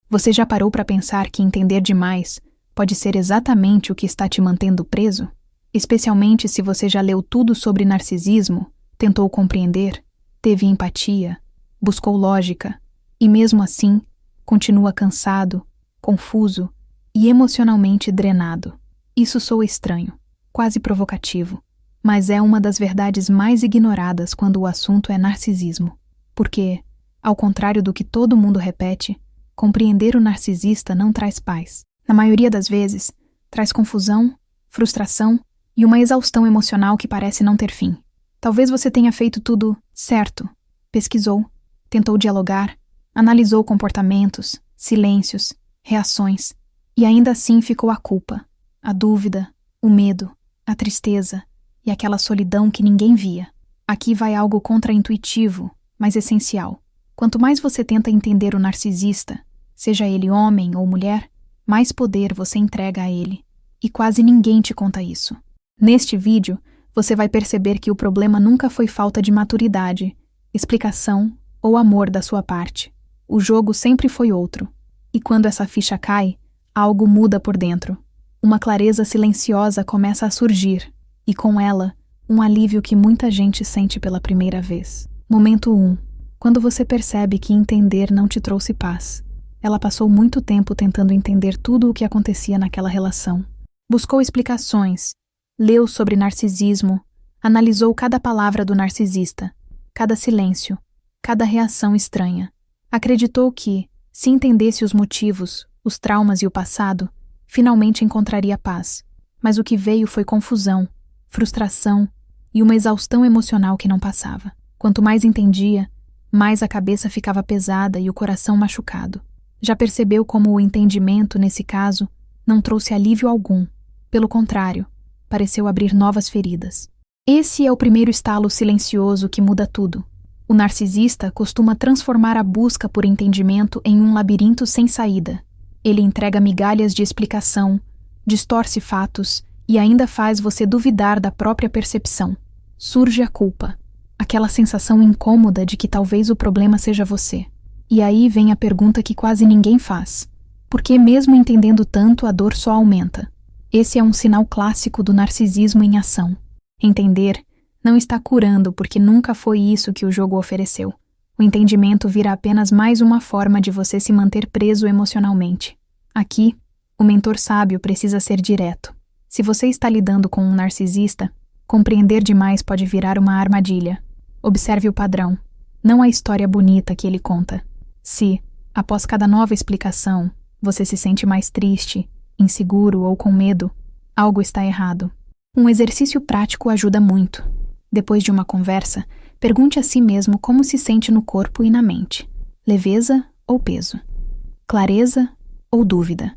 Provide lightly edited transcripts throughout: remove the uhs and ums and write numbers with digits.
Você já parou para pensar que entender demais pode ser exatamente o que está te mantendo preso? Especialmente se você já leu tudo sobre narcisismo, tentou compreender, teve empatia, buscou lógica, e mesmo assim, continua cansado, confuso e emocionalmente drenado. Isso soa estranho, quase provocativo, mas é uma das verdades mais ignoradas quando o assunto é narcisismo. Porque, ao contrário do que todo mundo repete, compreender o narcisista não traz paz. Na maioria das vezes, traz confusão, frustração e uma exaustão emocional que parece não ter fim. Talvez você tenha feito tudo certo, pesquisou, tentou dialogar, analisou comportamentos, silêncios, reações, e ainda assim ficou a culpa, a dúvida, o medo, a tristeza e aquela solidão que ninguém via. Aqui vai algo contraintuitivo, mas essencial. Quanto mais você tenta entender o narcisista, seja ele homem ou mulher, mais poder você entrega a ele. E quase ninguém te conta isso. Neste vídeo, você vai perceber que o problema nunca foi falta de maturidade, explicação ou amor da sua parte. O jogo sempre foi outro. E quando essa ficha cai, algo muda por dentro. Uma clareza silenciosa começa a surgir, e com ela, um alívio que muita gente sente pela primeira vez. Momento 1. Quando você percebe que entender não te trouxe paz. Ela passou muito tempo tentando entender tudo o que acontecia naquela relação. Buscou explicações, leu sobre narcisismo, analisou cada palavra do narcisista, cada silêncio, cada reação estranha. Acreditou que, se entendesse os motivos, os traumas e o passado, finalmente encontraria paz. Mas o que veio foi confusão, frustração e uma exaustão emocional que não passava. Quanto mais entendia, mais a cabeça ficava pesada e o coração machucado. Já percebeu como o entendimento, nesse caso, não trouxe alívio algum. Pelo contrário, pareceu abrir novas feridas. Esse é o primeiro estalo silencioso que muda tudo. O narcisista costuma transformar a busca por entendimento em um labirinto sem saída. Ele entrega migalhas de explicação, distorce fatos e ainda faz você duvidar da própria percepção. Surge a culpa, aquela sensação incômoda de que talvez o problema seja você. E aí vem a pergunta que quase ninguém faz. Por que mesmo entendendo tanto, a dor só aumenta? Esse é um sinal clássico do narcisismo em ação. Entender não está curando porque nunca foi isso que o jogo ofereceu. O entendimento vira apenas mais uma forma de você se manter preso emocionalmente. Aqui, o mentor sábio precisa ser direto. Se você está lidando com um narcisista, compreender demais pode virar uma armadilha. Observe o padrão, não a história bonita que ele conta. Se, após cada nova explicação, você se sente mais triste, inseguro ou com medo, algo está errado. Um exercício prático ajuda muito. Depois de uma conversa, pergunte a si mesmo como se sente no corpo e na mente. Leveza ou peso? Clareza ou dúvida?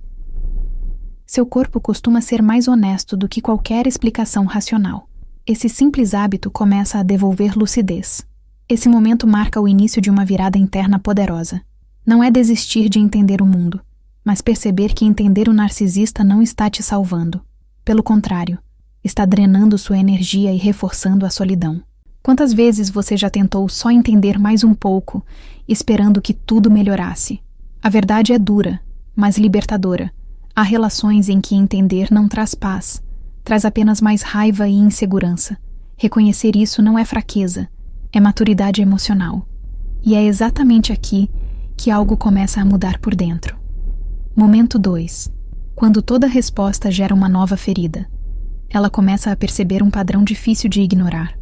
Seu corpo costuma ser mais honesto do que qualquer explicação racional. Esse simples hábito começa a devolver lucidez. Esse momento marca o início de uma virada interna poderosa. Não é desistir de entender o mundo, mas perceber que entender o narcisista não está te salvando. Pelo contrário, está drenando sua energia e reforçando a solidão. Quantas vezes você já tentou só entender mais um pouco, esperando que tudo melhorasse? A verdade é dura, mas libertadora. Há relações em que entender não traz paz, traz apenas mais raiva e insegurança. Reconhecer isso não é fraqueza, é maturidade emocional. E é exatamente aqui que algo começa a mudar por dentro. Momento 2. Quando toda resposta gera uma nova ferida. Ela começa a perceber um padrão difícil de ignorar.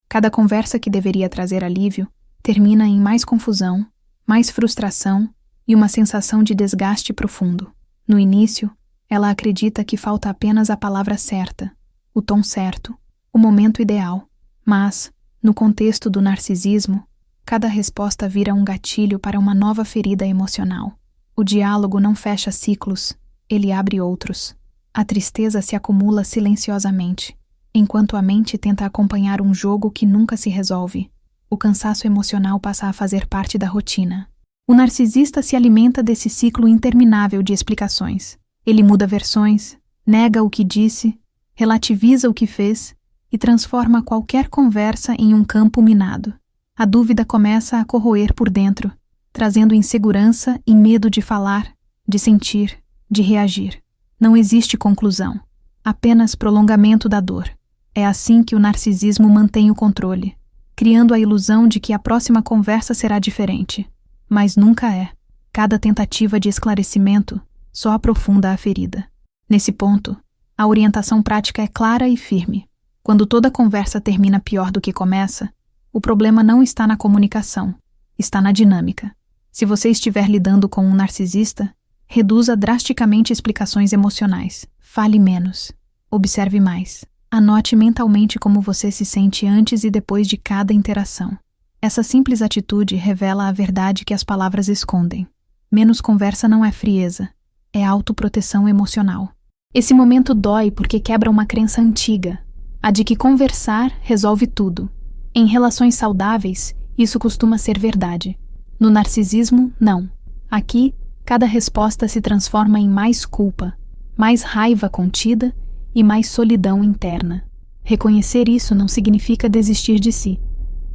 Cada conversa que deveria trazer alívio termina em mais confusão, mais frustração e uma sensação de desgaste profundo. No início, ela acredita que falta apenas a palavra certa, o tom certo, o momento ideal. Mas, no contexto do narcisismo, cada resposta vira um gatilho para uma nova ferida emocional. O diálogo não fecha ciclos, ele abre outros. A tristeza se acumula silenciosamente, enquanto a mente tenta acompanhar um jogo que nunca se resolve. O cansaço emocional passa a fazer parte da rotina. O narcisista se alimenta desse ciclo interminável de explicações. Ele muda versões, nega o que disse, relativiza o que fez e transforma qualquer conversa em um campo minado. A dúvida começa a corroer por dentro, trazendo insegurança e medo de falar, de sentir, de reagir. Não existe conclusão, apenas prolongamento da dor. É assim que o narcisismo mantém o controle, criando a ilusão de que a próxima conversa será diferente. Mas nunca é. Cada tentativa de esclarecimento só aprofunda a ferida. Nesse ponto, a orientação prática é clara e firme. Quando toda conversa termina pior do que começa, o problema não está na comunicação, está na dinâmica. Se você estiver lidando com um narcisista, reduza drasticamente explicações emocionais. Fale menos. Observe mais. Anote mentalmente como você se sente antes e depois de cada interação. Essa simples atitude revela a verdade que as palavras escondem. Menos conversa não é frieza, é autoproteção emocional. Esse momento dói porque quebra uma crença antiga, a de que conversar resolve tudo. Em relações saudáveis, isso costuma ser verdade. No narcisismo, não. Aqui, cada resposta se transforma em mais culpa, mais raiva contida e mais solidão interna. Reconhecer isso não significa desistir de si,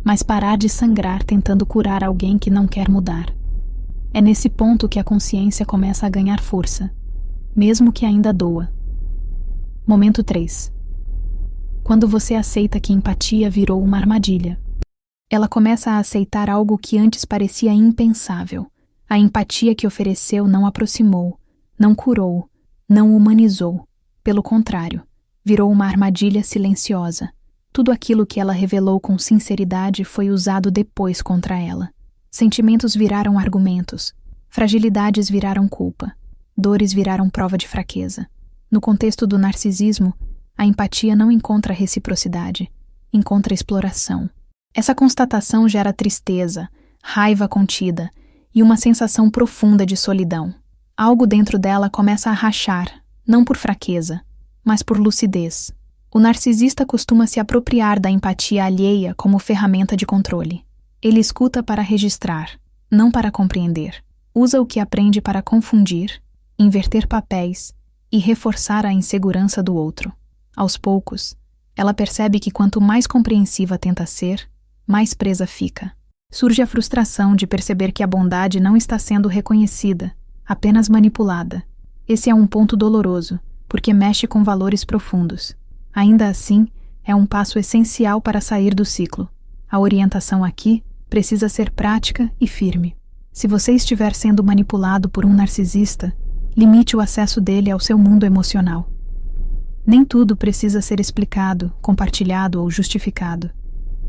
mas parar de sangrar tentando curar alguém que não quer mudar. É nesse ponto que a consciência começa a ganhar força, mesmo que ainda doa. Momento 3. Quando você aceita que empatia virou uma armadilha. Ela começa a aceitar algo que antes parecia impensável. A empatia que ofereceu não aproximou, não curou, não humanizou. Pelo contrário, virou uma armadilha silenciosa. Tudo aquilo que ela revelou com sinceridade foi usado depois contra ela. Sentimentos viraram argumentos, fragilidades viraram culpa, dores viraram prova de fraqueza. No contexto do narcisismo, a empatia não encontra reciprocidade, encontra exploração. Essa constatação gera tristeza, raiva contida e uma sensação profunda de solidão. Algo dentro dela começa a rachar, não por fraqueza, mas por lucidez. O narcisista costuma se apropriar da empatia alheia como ferramenta de controle. Ele escuta para registrar, não para compreender. Usa o que aprende para confundir, inverter papéis e reforçar a insegurança do outro. Aos poucos, ela percebe que quanto mais compreensiva tenta ser, mais presa fica. Surge a frustração de perceber que a bondade não está sendo reconhecida, apenas manipulada. Esse é um ponto doloroso, porque mexe com valores profundos. Ainda assim, é um passo essencial para sair do ciclo. A orientação aqui precisa ser prática e firme. Se você estiver sendo manipulado por um narcisista, limite o acesso dele ao seu mundo emocional. Nem tudo precisa ser explicado, compartilhado ou justificado.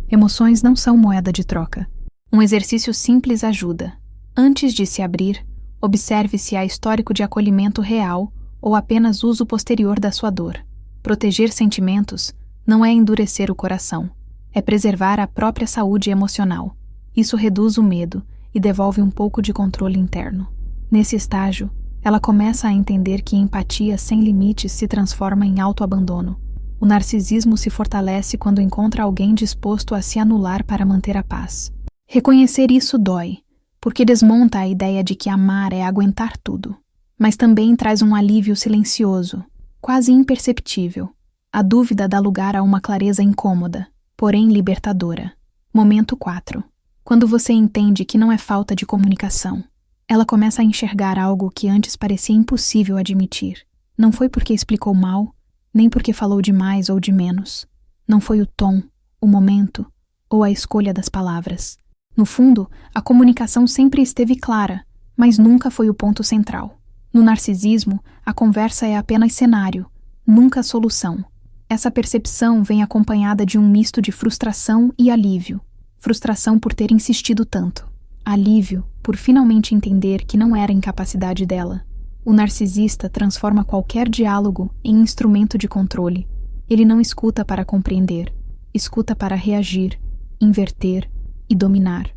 Emoções não são moeda de troca. Um exercício simples ajuda. Antes de se abrir, observe se há histórico de acolhimento real ou apenas uso posterior da sua dor. Proteger sentimentos não é endurecer o coração, é preservar a própria saúde emocional. Isso reduz o medo e devolve um pouco de controle interno. Nesse estágio, ela começa a entender que empatia sem limites se transforma em autoabandono. O narcisismo se fortalece quando encontra alguém disposto a se anular para manter a paz. Reconhecer isso dói, porque desmonta a ideia de que amar é aguentar tudo. Mas também traz um alívio silencioso, quase imperceptível. A dúvida dá lugar a uma clareza incômoda, porém libertadora. Momento 4. Quando você entende que não é falta de comunicação, ela começa a enxergar algo que antes parecia impossível admitir. Não foi porque explicou mal, nem porque falou de mais ou de menos. Não foi o tom, o momento ou a escolha das palavras. No fundo, a comunicação sempre esteve clara, mas nunca foi o ponto central. No narcisismo, a conversa é apenas cenário, nunca solução. Essa percepção vem acompanhada de um misto de frustração e alívio. Frustração por ter insistido tanto. Alívio por finalmente entender que não era incapacidade dela. O narcisista transforma qualquer diálogo em instrumento de controle. Ele não escuta para compreender, escuta para reagir, inverter e dominar.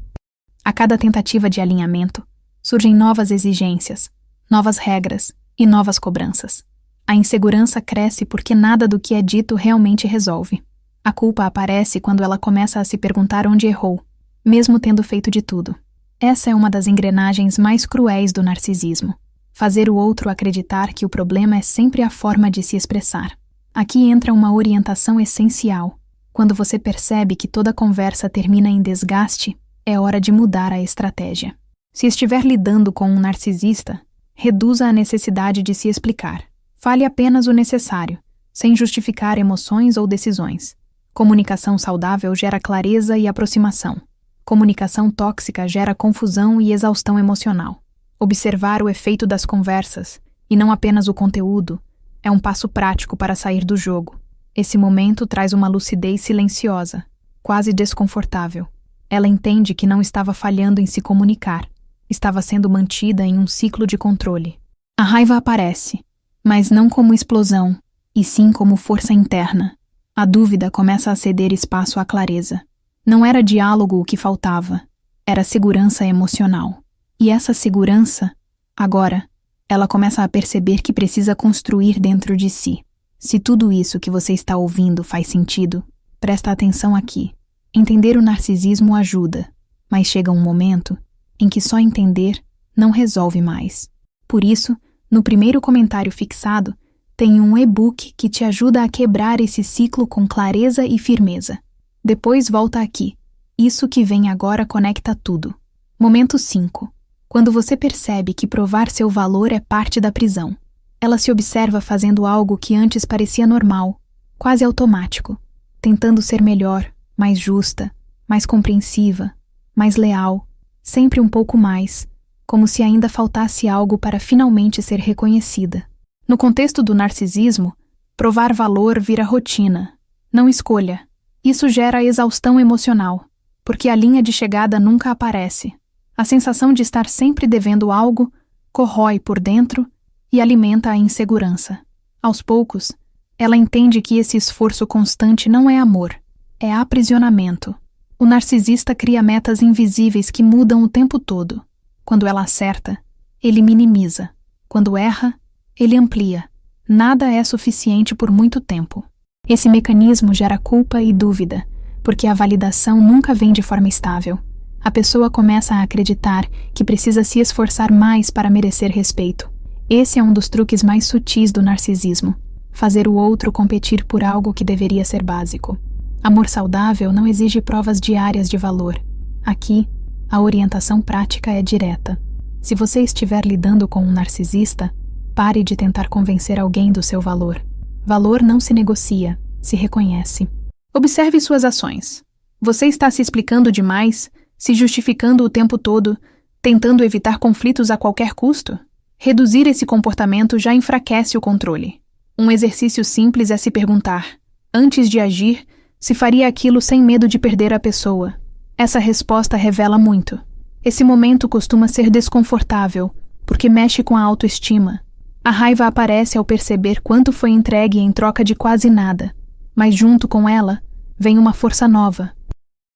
A cada tentativa de alinhamento, surgem novas exigências, novas regras e novas cobranças. A insegurança cresce porque nada do que é dito realmente resolve. A culpa aparece quando ela começa a se perguntar onde errou, mesmo tendo feito de tudo. Essa é uma das engrenagens mais cruéis do narcisismo. Fazer o outro acreditar que o problema é sempre a forma de se expressar. Aqui entra uma orientação essencial. Quando você percebe que toda conversa termina em desgaste, é hora de mudar a estratégia. Se estiver lidando com um narcisista, reduza a necessidade de se explicar. Fale apenas o necessário, sem justificar emoções ou decisões. Comunicação saudável gera clareza e aproximação. Comunicação tóxica gera confusão e exaustão emocional. Observar o efeito das conversas, e não apenas o conteúdo, é um passo prático para sair do jogo. Esse momento traz uma lucidez silenciosa, quase desconfortável. Ela entende que não estava falhando em se comunicar, estava sendo mantida em um ciclo de controle. A raiva aparece, mas não como explosão, e sim como força interna. A dúvida começa a ceder espaço à clareza. Não era diálogo o que faltava, era segurança emocional. E essa segurança, agora, ela começa a perceber que precisa construir dentro de si. Se tudo isso que você está ouvindo faz sentido, presta atenção aqui. Entender o narcisismo ajuda, mas chega um momento em que só entender não resolve mais. Por isso, no primeiro comentário fixado, tem um e-book que te ajuda a quebrar esse ciclo com clareza e firmeza. Depois volta aqui. Isso que vem agora conecta tudo. Momento 5. Quando você percebe que provar seu valor é parte da prisão. Ela se observa fazendo algo que antes parecia normal, quase automático, tentando ser melhor, mais justa, mais compreensiva, mais leal, sempre um pouco mais, como se ainda faltasse algo para finalmente ser reconhecida. No contexto do narcisismo, provar valor vira rotina, não escolha. Isso gera exaustão emocional, porque a linha de chegada nunca aparece. A sensação de estar sempre devendo algo corrói por dentro e alimenta a insegurança. Aos poucos, ela entende que esse esforço constante não é amor, é aprisionamento. O narcisista cria metas invisíveis que mudam o tempo todo. Quando ela acerta, ele minimiza. Quando erra, ele amplia. Nada é suficiente por muito tempo. Esse mecanismo gera culpa e dúvida, porque a validação nunca vem de forma estável. A pessoa começa a acreditar que precisa se esforçar mais para merecer respeito. Esse é um dos truques mais sutis do narcisismo, fazer o outro competir por algo que deveria ser básico. Amor saudável não exige provas diárias de valor. Aqui, a orientação prática é direta. Se você estiver lidando com um narcisista, pare de tentar convencer alguém do seu valor. Valor não se negocia, se reconhece. Observe suas ações. Você está se explicando demais, se justificando o tempo todo, tentando evitar conflitos a qualquer custo? Reduzir esse comportamento já enfraquece o controle. Um exercício simples é se perguntar, antes de agir, se faria aquilo sem medo de perder a pessoa. Essa resposta revela muito. Esse momento costuma ser desconfortável, porque mexe com a autoestima. A raiva aparece ao perceber quanto foi entregue em troca de quase nada, mas junto com ela, vem uma força nova.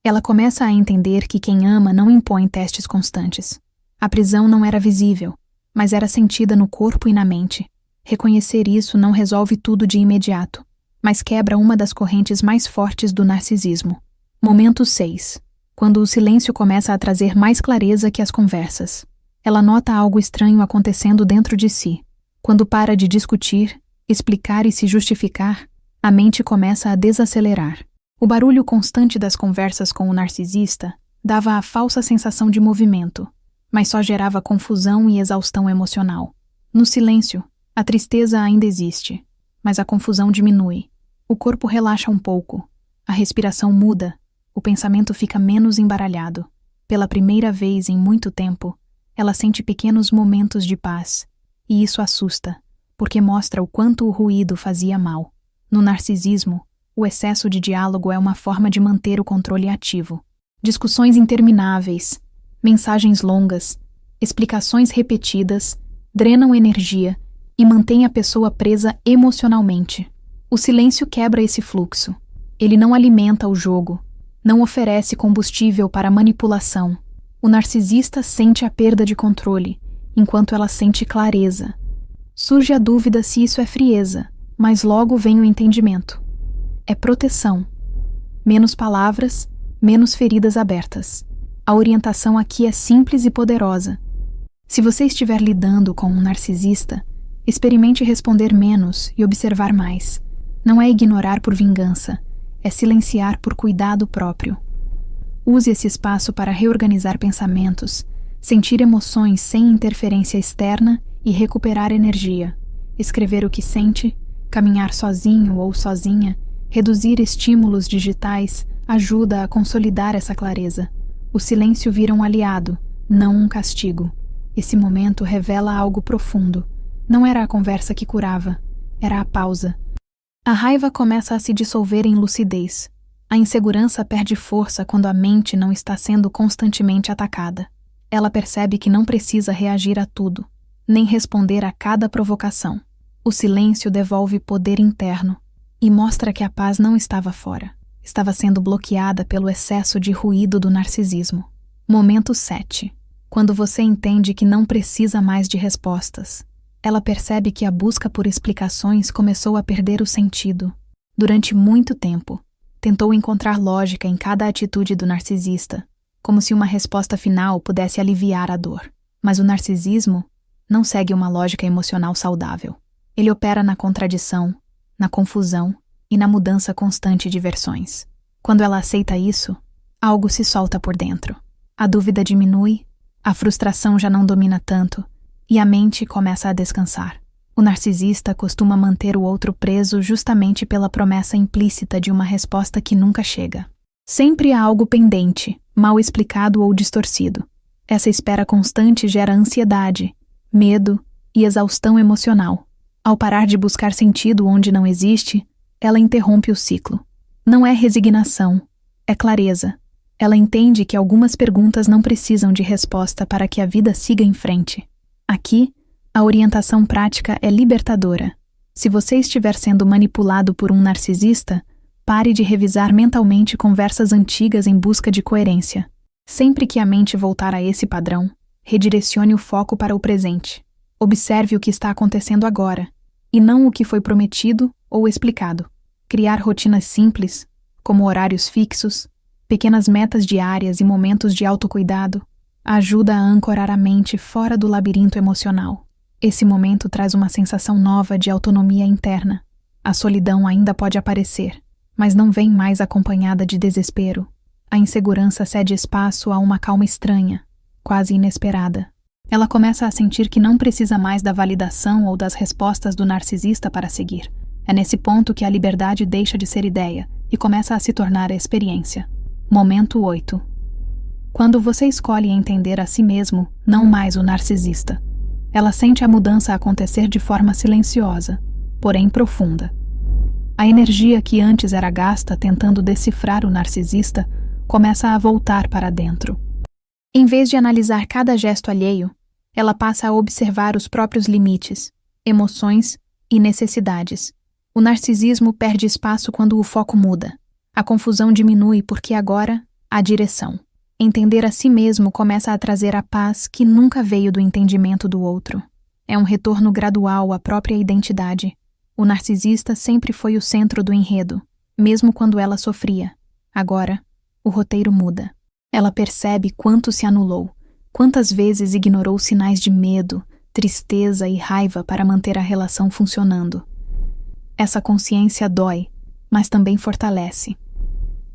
Ela começa a entender que quem ama não impõe testes constantes. A prisão não era visível, mas era sentida no corpo e na mente. Reconhecer isso não resolve tudo de imediato, mas quebra uma das correntes mais fortes do narcisismo. Momento 6. Quando o silêncio começa a trazer mais clareza que as conversas. Ela nota algo estranho acontecendo dentro de si. Quando para de discutir, explicar e se justificar, a mente começa a desacelerar. O barulho constante das conversas com o narcisista dava a falsa sensação de movimento, mas só gerava confusão e exaustão emocional. No silêncio, a tristeza ainda existe, mas a confusão diminui. O corpo relaxa um pouco, a respiração muda, o pensamento fica menos embaralhado. Pela primeira vez em muito tempo, ela sente pequenos momentos de paz, e isso assusta, porque mostra o quanto o ruído fazia mal. No narcisismo, o excesso de diálogo é uma forma de manter o controle ativo. Discussões intermináveis, mensagens longas, explicações repetidas, drenam energia e mantêm a pessoa presa emocionalmente. O silêncio quebra esse fluxo. Ele não alimenta o jogo, não oferece combustível para manipulação. O narcisista sente a perda de controle, enquanto ela sente clareza. Surge a dúvida se isso é frieza, mas logo vem o entendimento. É proteção. Menos palavras, menos feridas abertas. A orientação aqui é simples e poderosa. Se você estiver lidando com um narcisista, experimente responder menos e observar mais. Não é ignorar por vingança, é silenciar por cuidado próprio. Use esse espaço para reorganizar pensamentos, sentir emoções sem interferência externa e recuperar energia, escrever o que sente, caminhar sozinho ou sozinha, reduzir estímulos digitais ajuda a consolidar essa clareza. O silêncio vira um aliado, não um castigo. Esse momento revela algo profundo. Não era a conversa que curava, era a pausa. A raiva começa a se dissolver em lucidez. A insegurança perde força quando a mente não está sendo constantemente atacada. Ela percebe que não precisa reagir a tudo, nem responder a cada provocação. O silêncio devolve poder interno e mostra que a paz não estava fora. Estava sendo bloqueada pelo excesso de ruído do narcisismo. Momento 7. Quando você entende que não precisa mais de respostas. Ela percebe que a busca por explicações começou a perder o sentido. Durante muito tempo, tentou encontrar lógica em cada atitude do narcisista, como se uma resposta final pudesse aliviar a dor. Mas o narcisismo não segue uma lógica emocional saudável. Ele opera na contradição, na confusão e na mudança constante de versões. Quando ela aceita isso, algo se solta por dentro. A dúvida diminui, a frustração já não domina tanto e a mente começa a descansar. O narcisista costuma manter o outro preso justamente pela promessa implícita de uma resposta que nunca chega. Sempre há algo pendente, mal explicado ou distorcido. Essa espera constante gera ansiedade, medo e exaustão emocional. Ao parar de buscar sentido onde não existe, ela interrompe o ciclo. Não é resignação, é clareza. Ela entende que algumas perguntas não precisam de resposta para que a vida siga em frente. Aqui, a orientação prática é libertadora. Se você estiver sendo manipulado por um narcisista, pare de revisar mentalmente conversas antigas em busca de coerência. Sempre que a mente voltar a esse padrão, redirecione o foco para o presente. Observe o que está acontecendo agora, e não o que foi prometido ou explicado. Criar rotinas simples, como horários fixos, pequenas metas diárias e momentos de autocuidado, ajuda a ancorar a mente fora do labirinto emocional. Esse momento traz uma sensação nova de autonomia interna. A solidão ainda pode aparecer, mas não vem mais acompanhada de desespero. A insegurança cede espaço a uma calma estranha, quase inesperada. Ela começa a sentir que não precisa mais da validação ou das respostas do narcisista para seguir. É nesse ponto que a liberdade deixa de ser ideia e começa a se tornar a experiência. Momento 8. Quando você escolhe entender a si mesmo, não mais o narcisista. Ela sente a mudança acontecer de forma silenciosa, porém profunda. A energia que antes era gasta tentando decifrar o narcisista começa a voltar para dentro. Em vez de analisar cada gesto alheio, ela passa a observar os próprios limites, emoções e necessidades. O narcisismo perde espaço quando o foco muda. A confusão diminui porque agora há direção. Entender a si mesmo começa a trazer a paz que nunca veio do entendimento do outro. É um retorno gradual à própria identidade. O narcisista sempre foi o centro do enredo, mesmo quando ela sofria. Agora, o roteiro muda. Ela percebe quanto se anulou, quantas vezes ignorou sinais de medo, tristeza e raiva para manter a relação funcionando. Essa consciência dói, mas também fortalece.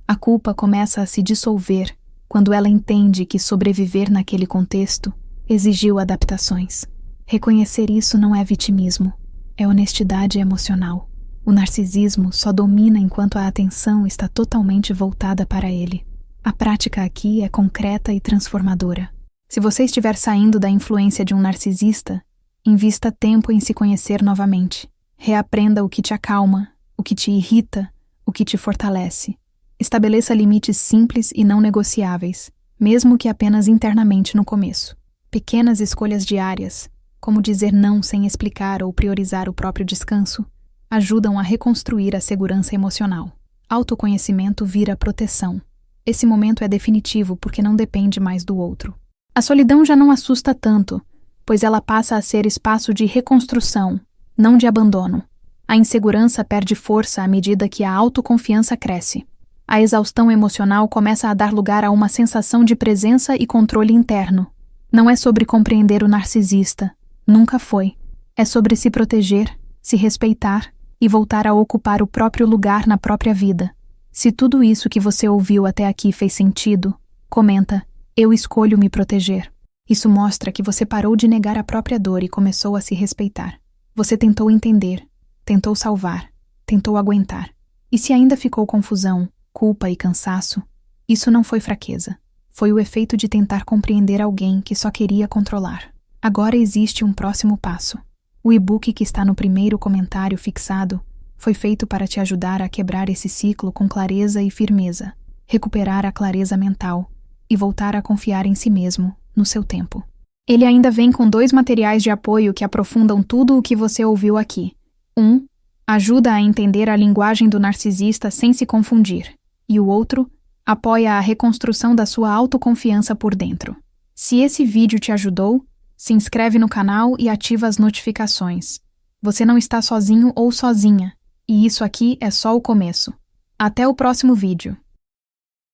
A culpa começa a se dissolver quando ela entende que sobreviver naquele contexto exigiu adaptações. Reconhecer isso não é vitimismo, é honestidade emocional. O narcisismo só domina enquanto a atenção está totalmente voltada para ele. A prática aqui é concreta e transformadora. Se você estiver saindo da influência de um narcisista, invista tempo em se conhecer novamente. Reaprenda o que te acalma, o que te irrita, o que te fortalece. Estabeleça limites simples e não negociáveis, mesmo que apenas internamente no começo. Pequenas escolhas diárias, como dizer não sem explicar ou priorizar o próprio descanso, ajudam a reconstruir a segurança emocional. Autoconhecimento vira proteção. Esse momento é definitivo porque não depende mais do outro. A solidão já não assusta tanto, pois ela passa a ser espaço de reconstrução, não de abandono. A insegurança perde força à medida que a autoconfiança cresce. A exaustão emocional começa a dar lugar a uma sensação de presença e controle interno. Não é sobre compreender o narcisista. Nunca foi. É sobre se proteger, se respeitar e voltar a ocupar o próprio lugar na própria vida. Se tudo isso que você ouviu até aqui fez sentido, comenta: eu escolho me proteger. Isso mostra que você parou de negar a própria dor e começou a se respeitar. Você tentou entender, tentou salvar, tentou aguentar. E se ainda ficou confusão, culpa e cansaço, isso não foi fraqueza. Foi o efeito de tentar compreender alguém que só queria controlar. Agora existe um próximo passo. O e-book que está no primeiro comentário fixado foi feito para te ajudar a quebrar esse ciclo com clareza e firmeza, recuperar a clareza mental e voltar a confiar em si mesmo, no seu tempo. Ele ainda vem com 2 materiais de apoio que aprofundam tudo o que você ouviu aqui. 1. Ajuda a entender a linguagem do narcisista sem se confundir. E o outro, apoia a reconstrução da sua autoconfiança por dentro. Se esse vídeo te ajudou, se inscreve no canal e ativa as notificações. Você não está sozinho ou sozinha, e isso aqui é só o começo. Até o próximo vídeo.